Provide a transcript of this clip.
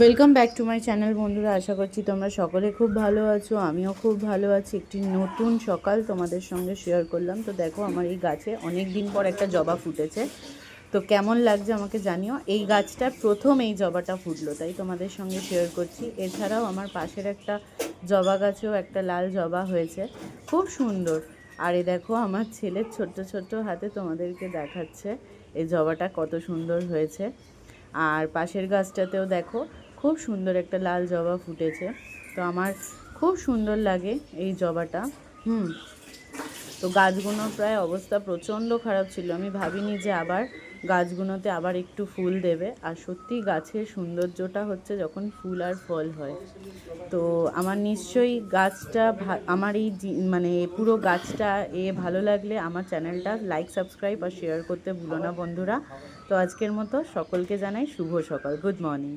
Welcome back to my channel বন্ধুরা। আশা করছি তোমরা সকলে খুব ভালো আছো, আমিও খুব ভালো আছি। একটি নতুন সকাল তোমাদের সঙ্গে শেয়ার করলাম। তো দেখো, আমার এই গাছে অনেক দিন পর একটা জবা ফুটেছে। তো কেমন লাগছে আমাকে জানিও। এই গাছটা প্রথম এই জবাটা ফুটলো, তাই তোমাদের সঙ্গে শেয়ার করছি। এছাড়াও আমার পাশের একটা জবা গাছেও একটা লাল জবা হয়েছে, খুব সুন্দর। আর এই দেখো, আমার ছেলের ছোট্ট ছোট্ট হাতে তোমাদেরকে দেখাচ্ছে এই জবাটা কত সুন্দর হয়েছে। আর পাশের গাছটাতেও দেখো, খুব সুন্দর একটা লাল জবা ফুটেছে। তো আমার খুব সুন্দর লাগে এই জবাটা। তো গাছগুলোর প্রায় অবস্থা প্রচণ্ড খারাপ ছিল। আমি ভাবিনি যে আবার গাছগুলোতে আবার একটু ফুল দেবে। আর সত্যি গাছের সৌন্দর্যটা হচ্ছে যখন ফুল আর ফল হয়। তো আমার নিশ্চয়ই গাছটা আমার এই মানে পুরো গাছটা ভালো লাগলে আমার চ্যানেলটা লাইক, সাবস্ক্রাইব আর শেয়ার করতে ভুলো না বন্ধুরা। তো আজকের মতো সকলকে জানাই শুভ সকাল, গুড মর্নিং।